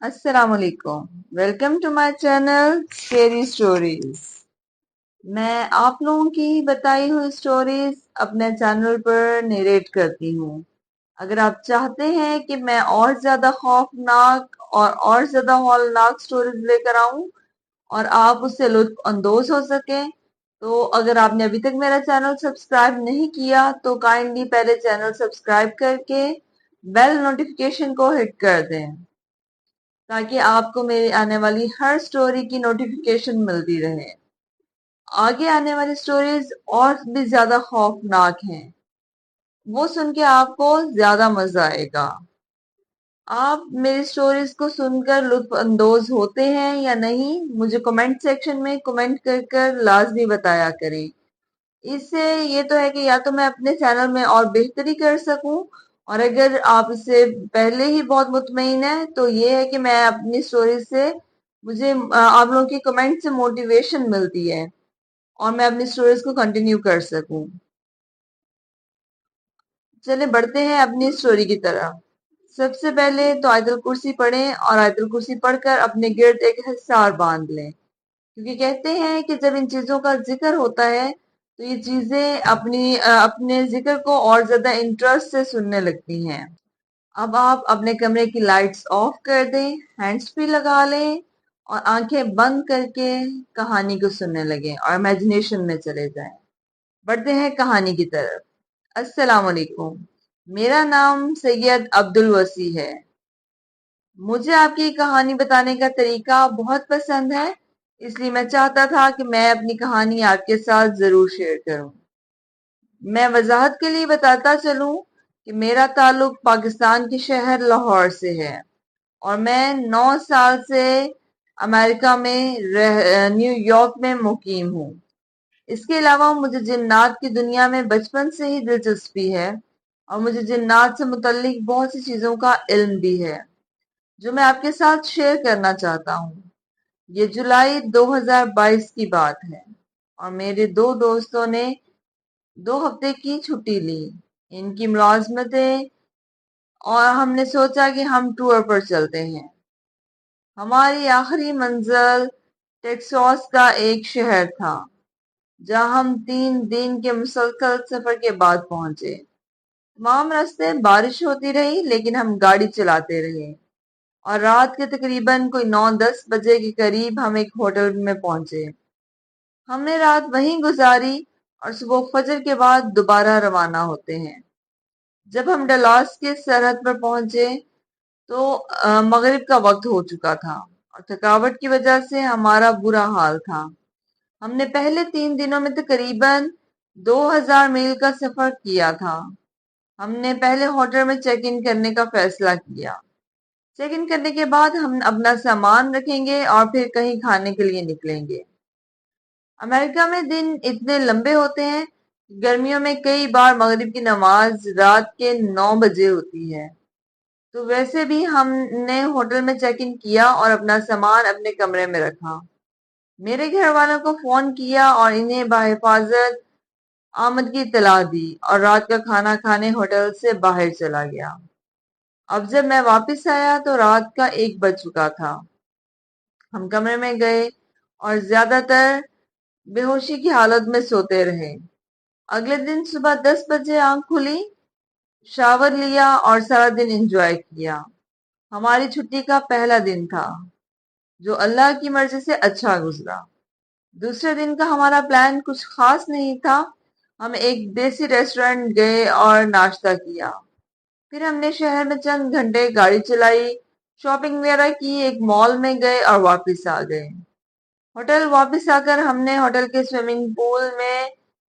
السلام علیکم، welcome to my channel scary stories. میں آپ لوگوں کی بتائی ہوئی اسٹوریز اپنے چینل پر نیریٹ کرتی ہوں۔ اگر آپ چاہتے ہیں کہ میں اور زیادہ خوفناک اور زیادہ ہولناک اسٹوریز لے کر آؤں اور آپ اس سے لطف اندوز ہو سکیں، تو اگر آپ نے ابھی تک میرا چینل سبسکرائب نہیں کیا تو کائنڈلی پہلے چینل سبسکرائب کر کے بیل نوٹیفیکیشن کو ہٹ کر دیں تاکہ آپ کو میری آنے والی ہر سٹوری کی نوٹیفیکیشن ملتی رہے۔ آگے آنے والی سٹوریز اور بھی زیادہ خوفناک ہیں، وہ سن کے آپ کو زیادہ مزہ آئے گا۔ آپ میری سٹوریز کو سن کر لطف اندوز ہوتے ہیں یا نہیں، مجھے کمنٹ سیکشن میں کمنٹ کر کر لازمی بتایا کریں۔ اس سے یہ تو ہے کہ یا تو میں اپنے چینل میں اور بہتری کر سکوں، اور اگر آپ اس سے پہلے ہی بہت مطمئن ہیں تو یہ ہے کہ میں اپنی سٹوری سے مجھے آپ لوگوں کی کمنٹ سے موٹیویشن ملتی ہے اور میں اپنی سٹوریز کو کنٹینیو کر سکوں۔ چلے بڑھتے ہیں اپنی سٹوری کی طرف۔ سب سے پہلے تو آیت الکرسی پڑھیں اور آیت الکرسی پڑھ کر اپنے گرد ایک حصار باندھ لیں، کیونکہ کہتے ہیں کہ جب ان چیزوں کا ذکر ہوتا ہے تو یہ چیزیں اپنے ذکر کو اور زیادہ انٹرسٹ سے سننے لگتی ہیں۔ اب آپ اپنے کمرے کی لائٹس آف کر دیں، ہینڈز فری لگا لیں اور آنکھیں بند کر کے کہانی کو سننے لگیں اور امیجنیشن میں چلے جائیں۔ بڑھتے ہیں کہانی کی طرف۔ السلام علیکم، میرا نام سید عبد الوسی ہے۔ مجھے آپ کی کہانی بتانے کا طریقہ بہت پسند ہے، اس لیے میں چاہتا تھا کہ میں اپنی کہانی آپ کے ساتھ ضرور شیئر کروں۔ میں وضاحت کے لیے بتاتا چلوں کہ میرا تعلق پاکستان کے شہر لاہور سے ہے اور میں 9 سال سے امریکہ میں نیو یارک میں مقیم ہوں۔ اس کے علاوہ مجھے جنات کی دنیا میں بچپن سے ہی دلچسپی ہے اور مجھے جنات سے متعلق بہت سی چیزوں کا علم بھی ہے جو میں آپ کے ساتھ شیئر کرنا چاہتا ہوں۔ یہ جولائی 2022 کی بات ہے اور میرے 2 دوستوں نے 2 ہفتے کی چھٹی لی، ان کی ملازمتیں، اور ہم نے سوچا کہ ہم ٹور پر چلتے ہیں۔ ہماری آخری منزل ٹیکساس کا ایک شہر تھا جہاں ہم 3 دن کے مسلسل سفر کے بعد پہنچے۔ تمام راستے بارش ہوتی رہی لیکن ہم گاڑی چلاتے رہے اور رات کے تقریباً کوئی 9-10 بجے کے قریب ہم ایک ہوٹل میں پہنچے۔ ہم نے رات وہیں گزاری اور صبح فجر کے بعد دوبارہ روانہ ہوتے ہیں۔ جب ہم ڈلاس کے سرحد پر پہنچے تو مغرب کا وقت ہو چکا تھا اور تھکاوٹ کی وجہ سے ہمارا برا حال تھا۔ ہم نے پہلے 3 دنوں میں تقریباً 2000 میل کا سفر کیا تھا۔ ہم نے پہلے ہوٹل میں چیک ان کرنے کا فیصلہ کیا۔ چیک ان کرنے کے بعد ہم اپنا سامان رکھیں گے اور پھر کہیں کھانے کے لیے نکلیں گے۔ امریکہ میں دن اتنے لمبے ہوتے ہیں کہ گرمیوں میں کئی بار مغرب کی نماز رات کے 9 بجے ہوتی ہے۔ تو ویسے بھی ہم نے ہوٹل میں چیک ان کیا اور اپنا سامان اپنے کمرے میں رکھا۔ میرے گھر والوں کو فون کیا اور انہیں بحفاظت آمد کی اطلاع دی اور رات کا کھانا کھانے ہوٹل سے باہر چلا گیا۔ اب جب میں واپس آیا تو رات کا 1 بج چکا تھا۔ ہم کمرے میں گئے اور زیادہ تر بے ہوشی کی حالت میں سوتے رہے۔ اگلے دن صبح 10 بجے آنکھ کھلی، شاور لیا اور سارا دن انجوائے کیا۔ ہماری چھٹی کا پہلا دن تھا جو اللہ کی مرضی سے اچھا گزرا۔ دوسرے دن کا ہمارا پلان کچھ خاص نہیں تھا۔ ہم ایک دیسی ریسٹورنٹ گئے اور ناشتہ کیا، پھر ہم نے شہر میں چند گھنٹے گاڑی چلائی، شاپنگ وغیرہ کی، ایک مال میں گئے اور واپس آ گئے۔ ہوٹل واپس آ کر ہم نے ہوٹل کے سوئمنگ پول میں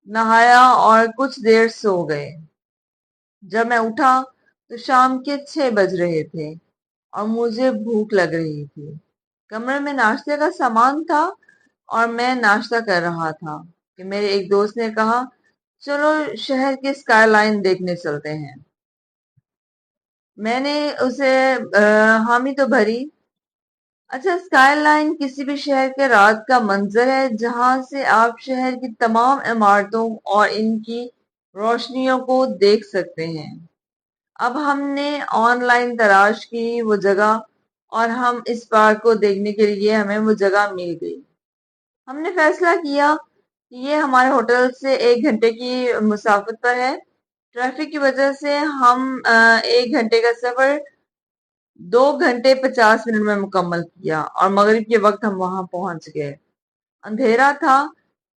نہایا اور کچھ دیر سو گئے۔ جب میں اٹھا تو شام کے 6 بج رہے تھے اور مجھے بھوک لگ رہی تھی۔ کمرے میں ناشتے کا سامان تھا اور میں ناشتہ کر رہا تھا کہ میرے ایک دوست نے کہا، چلو شہر کی اسکائی لائن دیکھنے چلتے ہیں۔ میں نے اسے حامی تو بھری۔ اچھا، اسکائی لائن کسی بھی شہر کے رات کا منظر ہے جہاں سے آپ شہر کی تمام عمارتوں اور ان کی روشنیوں کو دیکھ سکتے ہیں۔ اب ہم نے آن لائن تلاش کی وہ جگہ اور ہم اس پارک کو دیکھنے کے لیے ہمیں وہ جگہ مل گئی۔ ہم نے فیصلہ کیا کہ یہ ہمارے ہوٹل سے 1 گھنٹے کی مسافت پر ہے۔ ٹریفک کی وجہ سے ہم 1 گھنٹے کا سفر 2 گھنٹے 50 منٹ میں مکمل کیا اور مغرب کے وقت ہم وہاں پہنچ گئے۔ اندھیرا تھا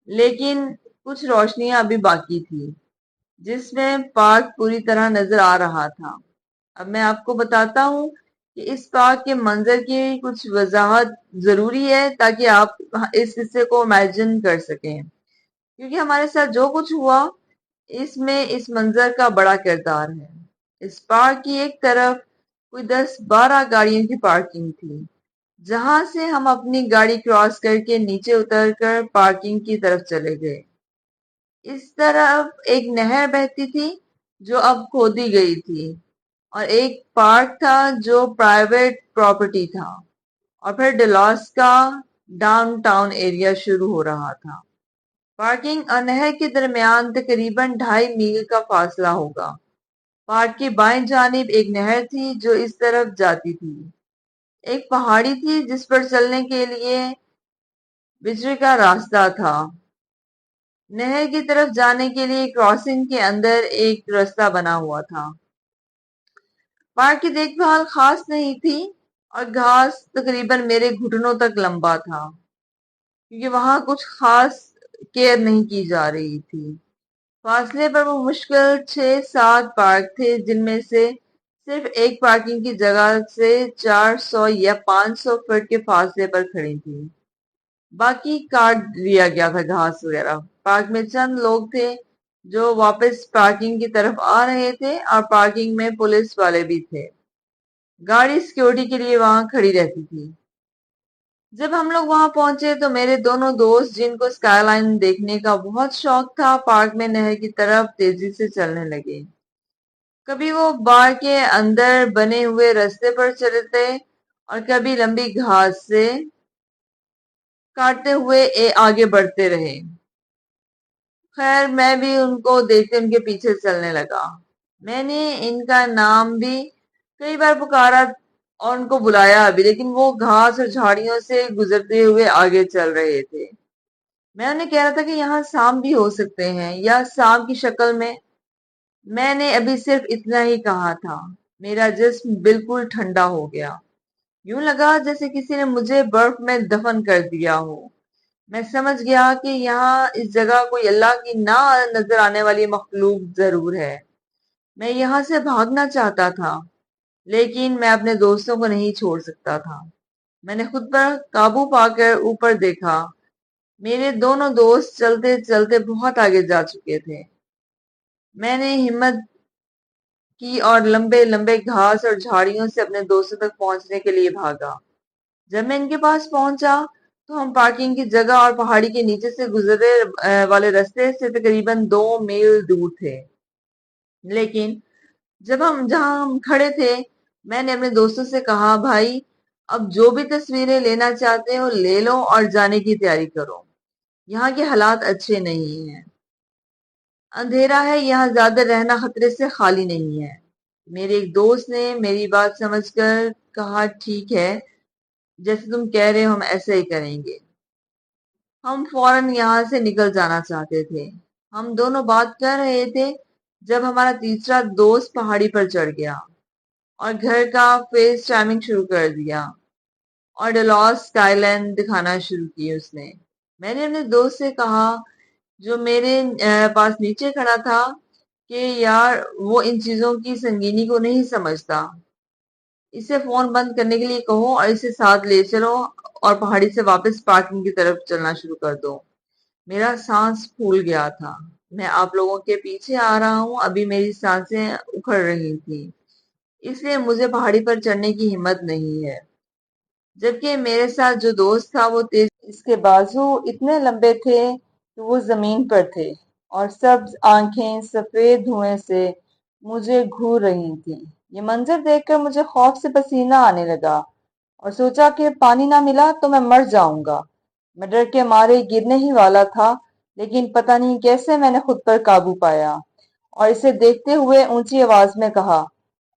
لیکن کچھ روشنیاں ابھی باقی تھی جس میں پارک پوری طرح نظر آ رہا تھا۔ اب میں آپ کو بتاتا ہوں کہ اس پارک کے منظر کی کچھ وضاحت ضروری ہے تاکہ آپ اس حصے کو امیجن کر سکیں، کیونکہ ہمارے ساتھ جو کچھ ہوا اس میں اس منظر کا بڑا کردار ہے۔ اس پارک کی ایک طرف کوئی 10-12 گاڑیوں کی پارکنگ تھی، جہاں سے ہم اپنی گاڑی کراس کر کے نیچے اتر کر پارکنگ کی طرف چلے گئے۔ اس طرف ایک نہر بہتی تھی جو اب کھودی گئی تھی، اور ایک پارک تھا جو پرائیویٹ پراپرٹی تھا، اور پھر ڈلاس کا ڈاؤن ٹاؤن ایریا شروع ہو رہا تھا۔ پارکنگ اور نہر کے درمیان تقریباً 2.5 میل کا فاصلہ ہوگا۔ پارک کی بائیں جانب ایک نہر تھی جو اس طرف جاتی تھی۔ ایک پہاڑی تھی جس پر چلنے کے لیے بجری کا راستہ تھا۔ نہر کی طرف جانے کے لیے کراسنگ کے اندر ایک راستہ بنا ہوا تھا۔ پارک کی دیکھ بھال خاص نہیں تھی اور گھاس تقریباً میرے گھٹنوں تک لمبا تھا، کیونکہ وہاں کچھ خاص کیئر نہیں کی جا رہی تھی۔ فاصلے پر وہ مشکل 6-7 پارک تھے جن میں سے صرف ایک پارکنگ کی جگہ سے 400 یا 500 فٹ کے فاصلے پر کھڑی تھی، باقی کاٹ لیا گیا تھا گھاس وغیرہ۔ پارک میں چند لوگ تھے جو واپس پارکنگ کی طرف آ رہے تھے، اور پارکنگ میں پولیس والے بھی تھے۔ گاڑی سیکیورٹی کے لیے وہاں کھڑی رہتی تھی۔ جب ہم لوگ وہاں پہنچے تو میرے دونوں دوست جن کو اسکائی لائن دیکھنے کا بہت شوق تھا، پارک میں نہر کی طرف تیزی سے چلنے لگے۔ کبھی وہ بار کے اندر بنے ہوئے راستے پر چلتے اور کبھی لمبی گھاس سے کاٹتے ہوئے آگے بڑھتے رہے۔ خیر میں بھی ان کو دیکھتے ان کے پیچھے چلنے لگا۔ میں نے ان کا نام بھی کئی بار پکارا اور ان کو بلایا بھی، لیکن وہ گھاس اور جھاڑیوں سے گزرتے ہوئے آگے چل رہے تھے۔ میں انہیں کہہ رہا تھا کہ یہاں سانپ بھی ہو سکتے ہیں، یا سانپ کی شکل میں۔ میں نے ابھی صرف اتنا ہی کہا تھا، میرا جسم بالکل ٹھنڈا ہو گیا، یوں لگا جیسے کسی نے مجھے برف میں دفن کر دیا ہو۔ میں سمجھ گیا کہ یہاں اس جگہ کوئی اللہ کی نہ نظر آنے والی مخلوق ضرور ہے۔ میں یہاں سے بھاگنا چاہتا تھا، لیکن میں اپنے دوستوں کو نہیں چھوڑ سکتا تھا۔ میں نے خود پر قابو پا کر اوپر دیکھا۔ میرے دونوں دوست چلتے چلتے بہت آگے جا چکے تھے۔ میں نے ہمت کی اور لمبے لمبے گھاس اور جھاڑیوں سے اپنے دوستوں تک پہنچنے کے لیے بھاگا۔ جب میں ان کے پاس پہنچا تو ہم پارکنگ کی جگہ اور پہاڑی کے نیچے سے گزرنے والے راستے سے تقریباً 2 میل دور تھے، لیکن جہاں ہم کھڑے تھے میں نے اپنے دوستوں سے کہا، بھائی اب جو بھی تصویریں لینا چاہتے ہو لے لو اور جانے کی تیاری کرو، یہاں کے حالات اچھے نہیں ہیں، اندھیرا ہے، یہاں زیادہ رہنا خطرے سے خالی نہیں ہے۔ میرے ایک دوست نے میری بات سمجھ کر کہا، ٹھیک ہے، جیسے تم کہہ رہے ہو ہم ایسا ہی کریں گے۔ ہم فوراً یہاں سے نکل جانا چاہتے تھے۔ ہم دونوں بات کر رہے تھے جب ہمارا تیسرا دوست پہاڑی پر چڑھ گیا اور گھر کا فیس ٹائمنگ شروع کر دیا، اور ڈلاس اسکائی لائن دکھانا شروع کی اس نے۔ میں نے اپنے دوست سے کہا جو میرے پاس نیچے کھڑا تھا کہ یار وہ ان چیزوں کی سنگینی کو نہیں سمجھتا، اسے فون بند کرنے کے لیے کہو اور اسے ساتھ لے چلو اور پہاڑی سے واپس پارکنگ کی طرف چلنا شروع کر دو۔ میرا سانس پھول گیا تھا، میں آپ لوگوں کے پیچھے آ رہا ہوں، ابھی میری سانسیں اکھڑ رہی تھیں، اس لیے مجھے پہاڑی پر چڑھنے کی ہمت نہیں ہے۔ جبکہ میرے ساتھ جو دوست تھا وہ تیز، اس کے بازو اتنے لمبے تھے کہ وہ زمین پر تھے، اور سبز آنکھیں سفید دھوئیں سے مجھے گھور رہی تھیں۔ یہ منظر دیکھ کر مجھے خوف سے پسینہ آنے لگا اور سوچا کہ پانی نہ ملا تو میں مر جاؤں گا۔ میں ڈر کے مارے گرنے ہی والا تھا، لیکن پتہ نہیں کیسے میں نے خود پر قابو پایا اور اسے دیکھتے ہوئے اونچی آواز میں کہا،